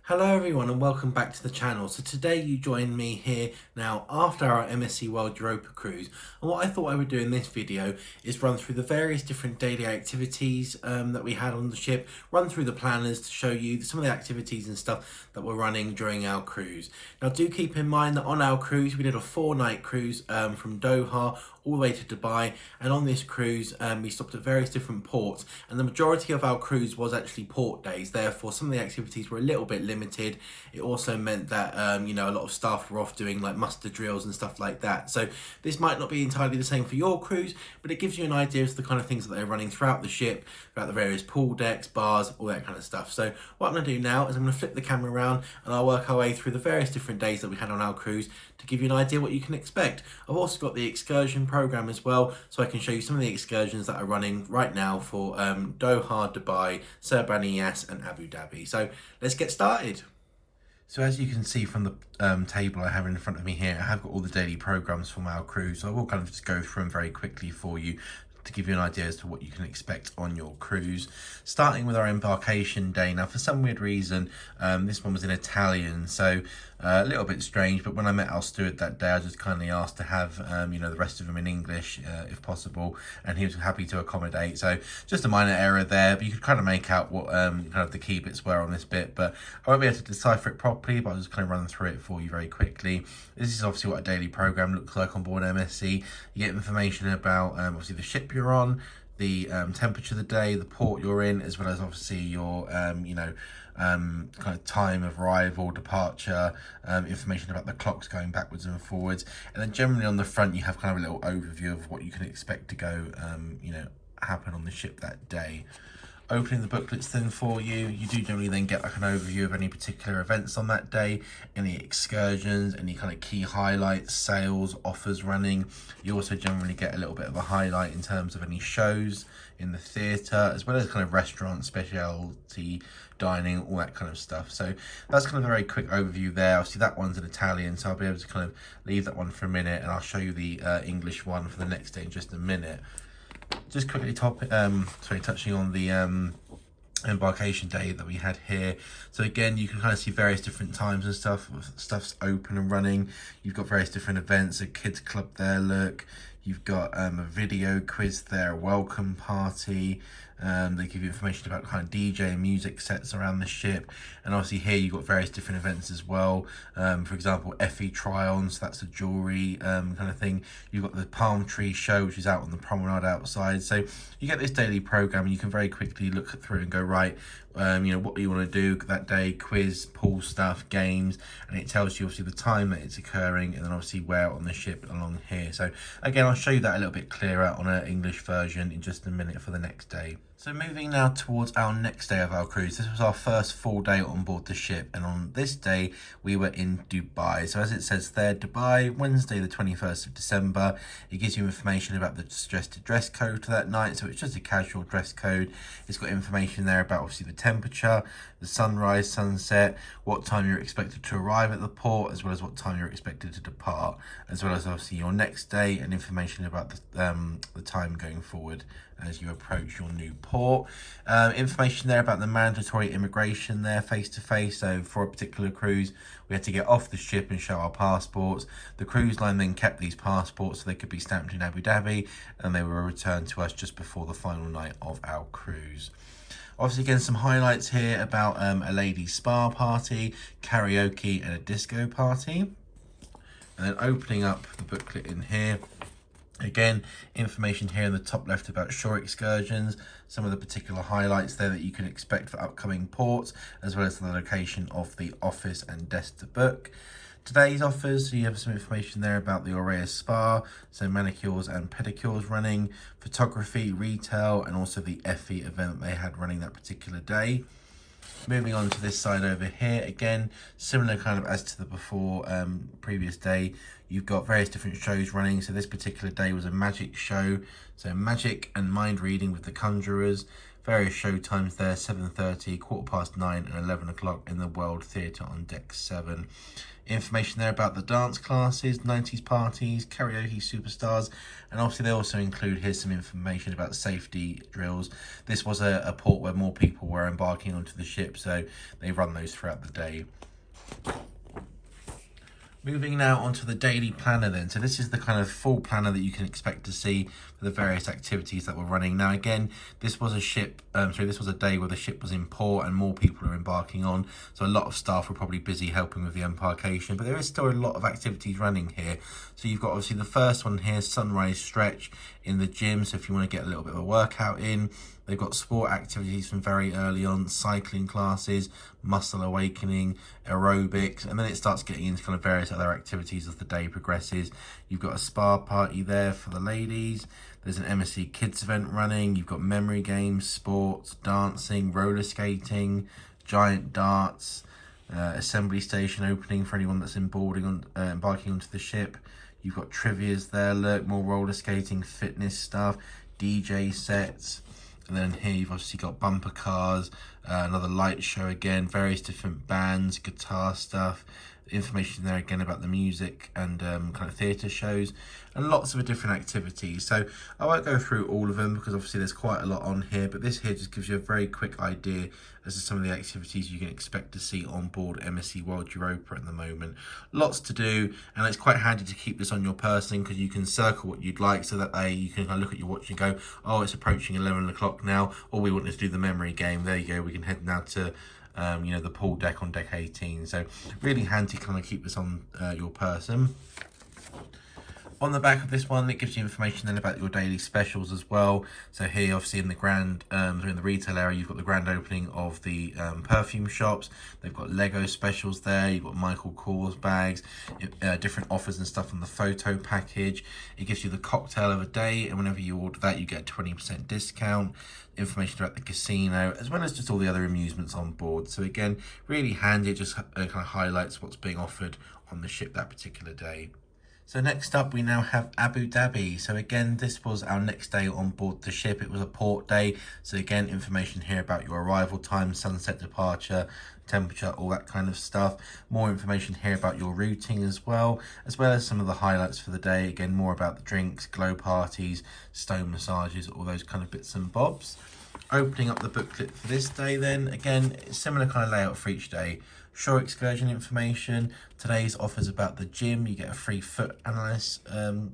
Hello everyone and welcome back to the channel. So today you join me here now after our MSC World Europa cruise, and what I thought I would do in this video is run through the various different daily activities that we had on the ship, run through the planners to show you some of the activities and stuff that were running during our cruise. Now do keep in mind that on our cruise we did a 4-night cruise from Doha all the way to Dubai, and on this cruise we stopped at various different ports, and the majority of our cruise was actually port days. Therefore some of the activities were a little bit limited. It also meant that a lot of staff were off doing like muster drills and stuff like that. So this might not be entirely the same for your cruise, but it gives you an idea of the kind of things that they're running throughout the ship, throughout the various pool decks, bars, all that kind of stuff. So what I'm going to do now is I'm going to flip the camera around and I'll work our way through the various different days that we had on our cruise to give you an idea what you can expect. I've also got the excursion program as well, so I can show you some of the excursions that are running right now for Doha, Dubai, Serban Iyas and Abu Dhabi. So let's get started. So as you can see from the table I have in front of me here, I have got all the daily programs from our cruise. So I will kind of just go through them very quickly for you to give you an idea as to what you can expect on your cruise. Starting with our embarkation day. Now for some weird reason this one was in Italian, so a little bit strange, but when I met our steward that day I just kindly asked to have the rest of them in English if possible, and he was happy to accommodate. So just a minor error there, but you could kind of make out what kind of the key bits were on this bit, but I won't be able to decipher it properly, but I'll just kind of run through it for you very quickly. This is obviously what a daily program looks like on board MSC. You get information about obviously the ship you're on, the temperature of the day, the port you're in, as well as obviously your kind of time of arrival, departure, information about the clocks going backwards and forwards, and then generally on the front you have kind of a little overview of what you can expect to go happen on the ship that day. Opening the booklets then for you, you do generally then get like an overview of any particular events on that day, any excursions, any kind of key highlights, sales, offers running. You also generally get a little bit of a highlight in terms of any shows in the theatre, as well as kind of restaurant, specialty dining, all that kind of stuff. So that's kind of a very quick overview there. Obviously that one's in Italian, so I'll be able to kind of leave that one for a minute, and I'll show you the English one for the next day in just a minute. Just quickly touching on the embarkation day that we had here. So again, you can kind of see various different times and stuff's open and running. You've got various different events, a kids club there, look. You've got a video quiz there, a welcome party. They give you information about kind of DJ and music sets around the ship, and obviously here you've got various different events as well. For example, FE try-ons, so that's a jewelry kind of thing. You've got the palm tree show, which is out on the promenade outside. So you get this daily program and you can very quickly look through and go, right, what do you want to do that day, quiz, pool stuff, games, and it tells you obviously the time that it's occurring, and then obviously where on the ship along here. So again, I'll show you that a little bit clearer on an English version in just a minute for the next day. So moving now towards our next day of our cruise. This was our first full day on board the ship, and on this day we were in Dubai. So as it says there, Dubai, Wednesday the 21st of December. It gives you information about the suggested dress code for that night, so it's just a casual dress code. It's got information there about obviously the temperature, the sunrise, sunset, what time you're expected to arrive at the port, as well as what time you're expected to depart, as well as obviously your next day and information about the time going forward as you approach your new port. Information there about the mandatory immigration there face to face. So for a particular cruise we had to get off the ship and show our passports. The cruise line then kept these passports so they could be stamped in Abu Dhabi, and they were returned to us just before the final night of our cruise. Obviously, again, some highlights here about a ladies' spa party, karaoke and a disco party. And then opening up the booklet in here, again, information here in the top left about shore excursions, some of the particular highlights there that you can expect for upcoming ports, as well as the location of the office and desk to book. Today's offers, so you have some information there about the Aurea Spa, so manicures and pedicures running, photography, retail, and also the FE event they had running that particular day. Moving on to this side over here, again, similar kind of as to the previous day, you've got various different shows running. So this particular day was a magic show, so magic and mind reading with the conjurers. Various show times there: 7:30, 9:15, and 11 o'clock in the World Theatre on deck 7. Information there about the dance classes, 90s parties, karaoke superstars, and obviously they also include here's some information about safety drills. This was a port where more people were embarking onto the ship, so they run those throughout the day. Moving now onto the daily planner then. So this is the kind of full planner that you can expect to see for the various activities that we're running. Now again, this was a day where the ship was in port and more people are embarking on. So a lot of staff were probably busy helping with the embarkation, but there is still a lot of activities running here. So you've got obviously the first one here, sunrise stretch in the gym. So if you want to get a little bit of a workout in, they've got sport activities from very early on, cycling classes, muscle awakening, aerobics, and then it starts getting into kind of various other activities as the day progresses. You've got a spa party there for the ladies. There's an MSC Kids event running. You've got memory games, sports, dancing, roller skating, giant darts, assembly station opening for anyone that's embarking onto the ship. You've got trivias there, more roller skating, fitness stuff, DJ sets. And then here you've obviously got bumper cars, another light show again, various different bands, guitar stuff, information there again about the music and kind of theatre shows, and lots of different activities. So I won't go through all of them because obviously there's quite a lot on here, but this here just gives you a very quick idea as to some of the activities you can expect to see on board MSC World Europa at the moment. Lots to do, and it's quite handy to keep this on your person because you can circle what you'd like so that you can kind of look at your watch and go, oh, it's approaching 11 o'clock now, or we want to do the memory game. There you go, we can head now to the pool deck on deck 18. So really handy to kind of keep this on your person. On the back of this one, it gives you information then about your daily specials as well. So here, obviously in the retail area, you've got the grand opening of the perfume shops. They've got Lego specials there. You've got Michael Kors bags, different offers and stuff on the photo package. It gives you the cocktail of a day, and whenever you order that, you get a 20% discount. Information about the casino, as well as just all the other amusements on board. So again, really handy. It just kind of highlights what's being offered on the ship that particular day. So next up, we now have Abu Dhabi. So again, this was our next day on board the ship. It was a port day. So again, information here about your arrival time, sunset departure, temperature, all that kind of stuff. More information here about your routing as well as some of the highlights for the day. Again, more about the drinks, glow parties, stone massages, all those kind of bits and bobs. Opening up the booklet for this day then, again, similar kind of layout for each day. Shore excursion information. Today's offers about the gym. You get a free foot analyst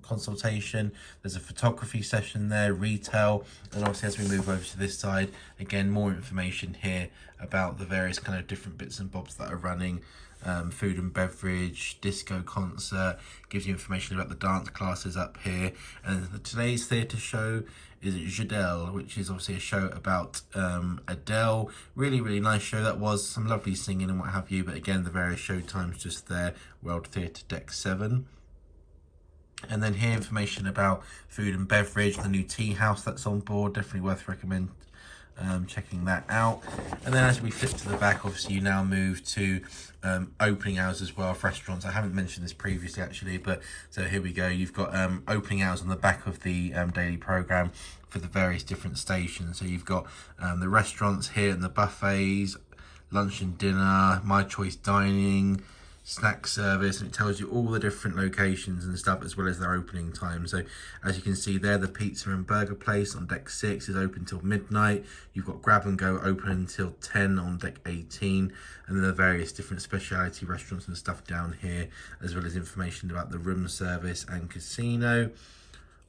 consultation. There's a photography session there, retail, and obviously as we move over to this side, again, more information here about the various kind of different bits and bobs that are running. Food and beverage, disco concert, gives you information about the dance classes up here. And today's theatre show is Jadelle, which is obviously a show about Adele. Really, really nice show that was. Some lovely singing and what have you. But again, the various show times just there. World Theatre Deck 7. And then here, information about food and beverage, the new tea house that's on board. Definitely worth recommending. Checking that out. And then as we flip to the back, obviously you now move to opening hours as well of restaurants. I haven't mentioned this previously actually, but so here we go. You've got opening hours on the back of the daily program for the various different stations. So you've got the restaurants here and the buffets, lunch and dinner, my choice dining, snack service, and it tells you all the different locations and stuff as well as their opening time. So as you can see there, the pizza and burger place on deck 6 is open till midnight. You've got grab and go open until 10 on deck 18, and then the various different specialty restaurants and stuff down here, as well as information about the room service and casino.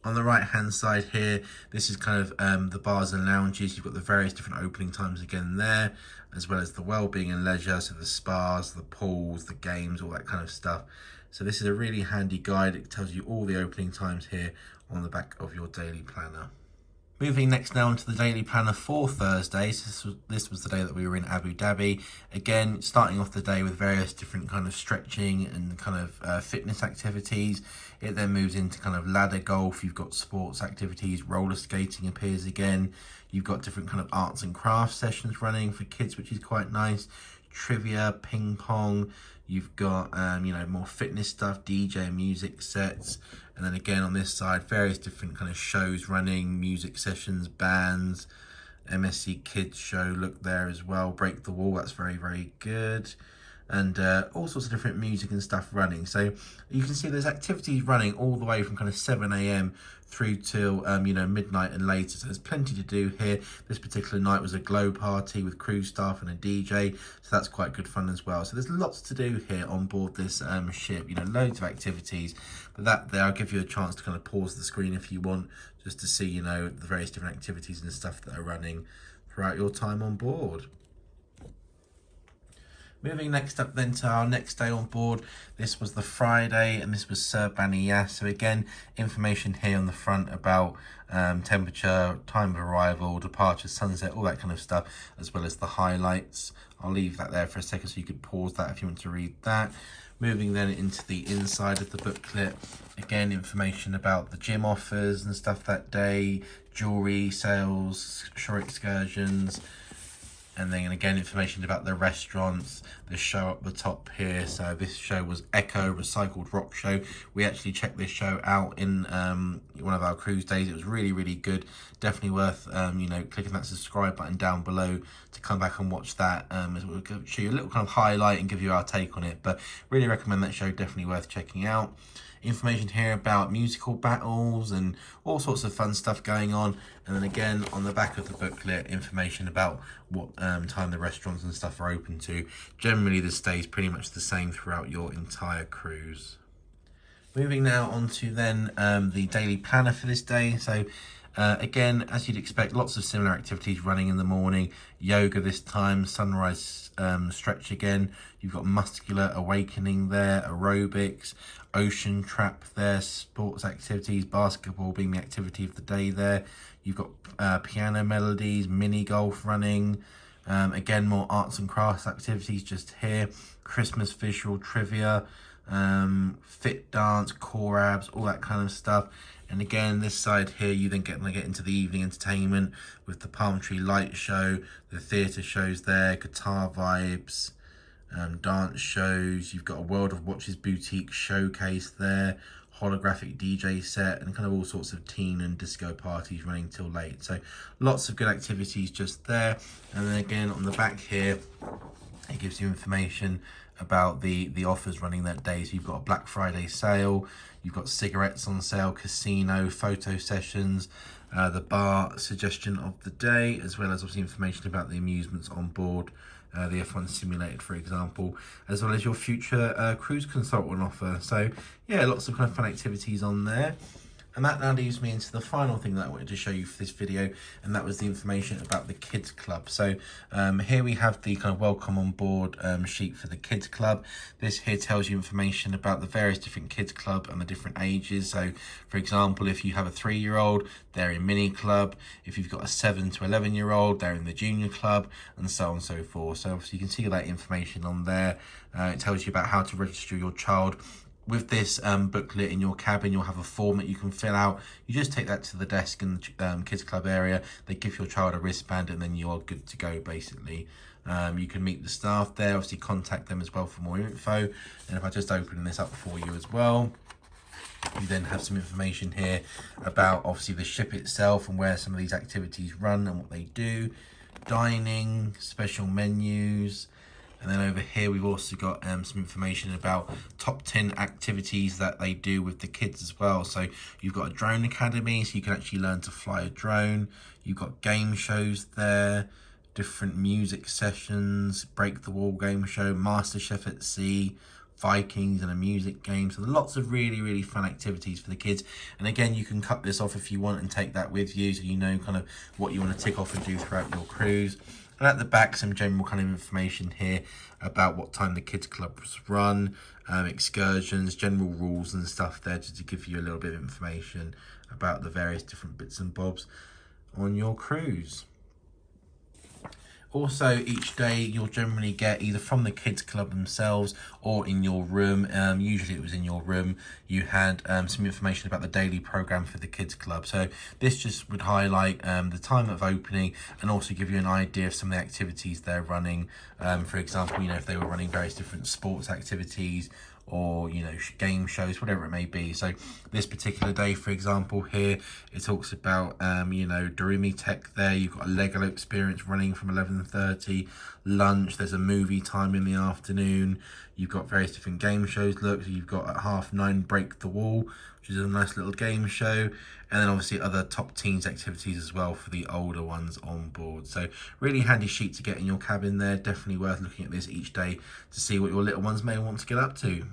On the right hand side here, this is kind of the bars and lounges. You've got the various different opening times again there, as well as the wellbeing and leisure, so the spas, the pools, the games, all that kind of stuff. So this is a really handy guide. It tells you all the opening times here on the back of your daily planner. Moving next now into the daily planner for Thursday. So this was the day that we were in Abu Dhabi. Again, starting off the day with various different kind of stretching and kind of fitness activities. It then moves into kind of ladder golf. You've got sports activities, roller skating appears again. You've got different kind of arts and crafts sessions running for kids, which is quite nice. Trivia, ping pong. You've got, more fitness stuff, DJ music sets. And then again on this side, various different kind of shows running, music sessions, bands, MSC Kids show look there as well. Break the Wall, that's very, very good. And all sorts of different music and stuff running. So you can see there's activities running all the way from kind of 7 a.m. through till midnight and later. So there's plenty to do here. This particular night was a glow party with cruise staff and a DJ, so that's quite good fun as well. So there's lots to do here on board this ship, loads of activities. But that there, I'll give you a chance to kind of pause the screen if you want, just to see the various different activities and stuff that are running throughout your time on board. Moving next up then to our next day on board. This was the Friday and this was Sir Baniyas. So again, information here on the front about temperature, time of arrival, departure, sunset, all that kind of stuff, as well as the highlights. I'll leave that there for a second so you could pause that if you want to read that. Moving then into the inside of the booklet, again, information about the gym offers and stuff that day, jewellery, sales, shore excursions, and then again information about the restaurants, the show up the top here. So this show was Echo Recycled Rock Show. We actually checked this show out in one of our cruise days. It was really, really good. Definitely worth clicking that subscribe button down below to come back and watch that. We'll show you a little kind of highlight and give you our take on it, but really recommend that show, definitely worth checking out. Information here about musical battles and all sorts of fun stuff going on. And then again, on the back of the booklet, information about what time the restaurants and stuff are open to. Generally, the stay is pretty much the same throughout your entire cruise. Moving now on to then the daily planner for this day. So again, as you'd expect, lots of similar activities running in the morning. Yoga this time, sunrise stretch again. You've got muscular awakening there, aerobics, ocean trap there, sports activities, basketball being the activity of the day there. You've got piano melodies, mini golf running. Again, more arts and crafts activities just here. Christmas visual trivia, fit dance, core abs, all that kind of stuff. And again, this side here, you then get into the evening entertainment with the palm tree light show, the theatre shows there, guitar vibes, dance shows. You've got a World of Watches boutique showcase there, holographic DJ set, and kind of all sorts of teen and disco parties running till late. So lots of good activities just there. And then again, on the back here, it gives you information about the offers running that day. So you've got a Black Friday sale, you've got cigarettes on sale, casino, photo sessions, the bar suggestion of the day, as well as obviously information about the amusements on board, the F1 simulated, for example, as well as your future cruise consultant offer. So yeah, lots of kind of fun activities on there. And that now leaves me into the final thing that I wanted to show you for this video, and that was the information about the Kids Club. So here we have the kind of welcome on board sheet for the Kids Club. This here tells you information about the various different Kids Club and the different ages. So for example, if you have a 3-year-old, they're in Mini Club. If you've got a 7 to 11-year-old, they're in the Junior Club, and so on and so forth. So obviously you can see all that information on there. It tells you about how to register your child. With this booklet in your cabin, you'll have a form that you can fill out. You just take that to the desk in the Kids Club area. They give your child a wristband and then you're good to go, basically. You can meet the staff there, obviously contact them as well for more info. And if I just open this up for you as well, you then have some information here about obviously the ship itself and where some of these activities run and what they do. Dining, special menus. And then over here, we've also got some information about top 10 activities that they do with the kids as well. So you've got a drone academy, so you can actually learn to fly a drone. You've got game shows there, different music sessions, Break the Wall game show, Master Chef at Sea, Vikings, and a music game. So lots of really, really fun activities for the kids. And again, you can cut this off if you want and take that with you, so you know kind of what you want to tick off and do throughout your cruise. And at the back, some general kind of information here about what time the Kids Clubs run, excursions, general rules and stuff there, just to give you a little bit of information about the various different bits and bobs on your cruise. Also, each day you'll generally get either from the Kids Club themselves or in your room. Usually it was in your room. You had some information about the daily program for the Kids Club. So this just would highlight the time of opening and also give you an idea of some of the activities they're running. For example, if they were running various different sports activities or game shows, whatever it may be. So this particular day, for example, here it talks about Dorimi Tech. There you've got a Lego experience running from 11:30, lunch, there's a movie time in the afternoon, you've got various different game shows. Look, you've got at 9:30 Break the Wall, which is a nice little game show, and then obviously other top teens activities as well for the older ones on board. So really handy sheet to get in your cabin there. Definitely worth looking at this each day to see what your little ones may want to get up to.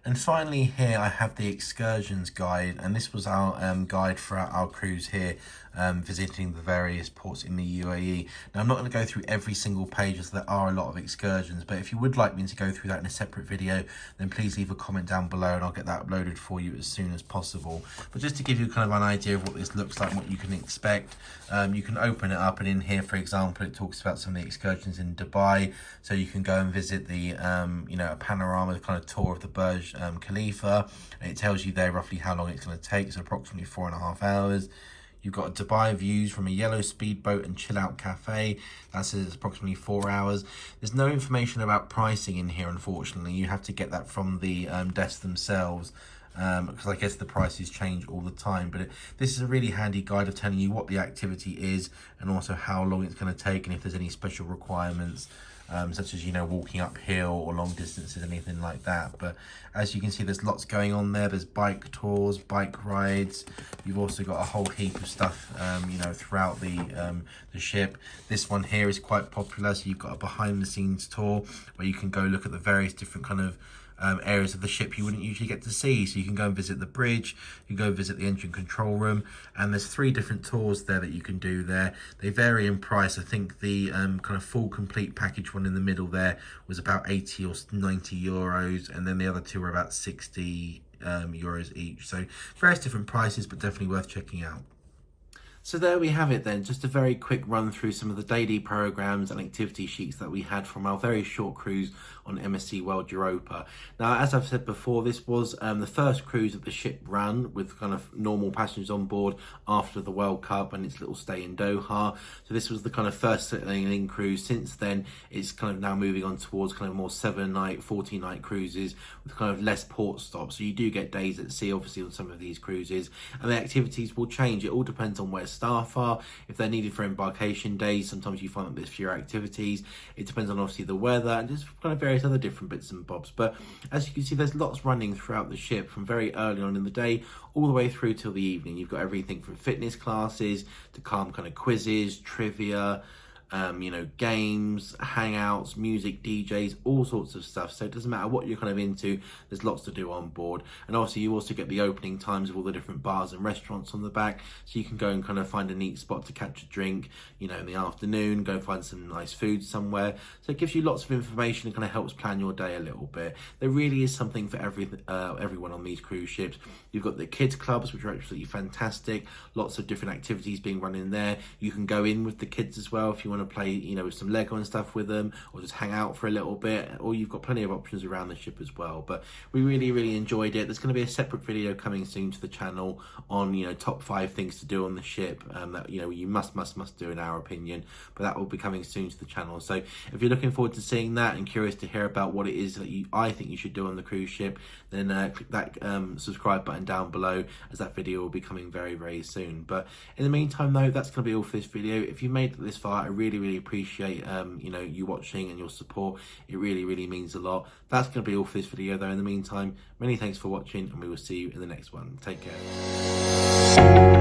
And finally here I have the Excursions guide, and this was our guide for our cruise here, visiting the various ports in the UAE. Now I'm not going to go through every single page as there are a lot of excursions, but if you would like me to go through that in a separate video, then please leave a comment down below and I'll get that uploaded for you as soon as possible. But just to give you kind of an idea of what this looks like and what you can expect, you can open it up, and in here, for example, it talks about some of the excursions in Dubai. So you can go and visit the a panorama, the kind of tour of the Burj Khalifa, and it tells you there roughly how long it's going to take, so approximately 4.5 hours. You've got Dubai views from a yellow speedboat and chill out cafe. That says it's approximately 4 hours. There's no information about pricing in here, unfortunately. You have to get that from the desk themselves, because I guess the prices change all the time. But this is a really handy guide of telling you what the activity is and also how long it's going to take, and if there's any special requirements, such as walking uphill or long distances, anything like that. But as you can see, there's lots going on there. There's bike tours, bike rides. You've also got a whole heap of stuff throughout the ship. This one here is quite popular, so you've got a behind the scenes tour where you can go look at the various different kind of areas of the ship you wouldn't usually get to see. So you can go and visit the bridge, you can go visit the engine control room, and there's 3 different tours there that you can do there. They vary in price. I think the kind of full complete package one in the middle there was about 80 or 90 euros, and then the other 2 were about 60 euros each. So various different prices, but definitely worth checking out. So there we have it then, just a very quick run through some of the daily programs and activity sheets that we had from our very short cruise on MSC World Europa. Now, as I've said before, this was the first cruise that the ship ran with kind of normal passengers on board after the World Cup and its little stay in Doha. So this was the kind of first sailing cruise. Since then, it's kind of now moving on towards kind of more 7-night, 14-night cruises with kind of less port stops. So you do get days at sea, obviously, on some of these cruises, and the activities will change. It all depends on where staff are, if they're needed for embarkation days. Sometimes you find that there's fewer activities. It depends on obviously the weather and just kind of various other different bits and bobs. But as you can see, there's lots running throughout the ship from very early on in the day all the way through till the evening. You've got everything from fitness classes to calm kind of quizzes, trivia, games, hangouts, music, DJs, all sorts of stuff. So it doesn't matter what you're kind of into, there's lots to do on board. And obviously you also get the opening times of all the different bars and restaurants on the back, so you can go and kind of find a neat spot to catch a drink, in the afternoon, go find some nice food somewhere. So it gives you lots of information and kind of helps plan your day a little bit. There really is something for everyone on these cruise ships. You've got the kids clubs, which are absolutely fantastic. Lots of different activities being run in there. You can go in with the kids as well if you want to play with some Lego and stuff with them, or just hang out for a little bit, or you've got plenty of options around the ship as well. But we really enjoyed it. There's going to be a separate video coming soon to the channel on top 5 things to do on the ship that you must do in our opinion, but that will be coming soon to the channel. So if you're looking forward to seeing that and curious to hear about what it is that I think you should do on the cruise ship, then click that subscribe button down below, as that video will be coming very soon. But in the meantime though, that's going to be all for this video. If you made it this far, I really appreciate you watching and your support. It really means a lot. That's going to be all for this video though. In the meantime, many thanks for watching, and we will see you in the next one. Take care.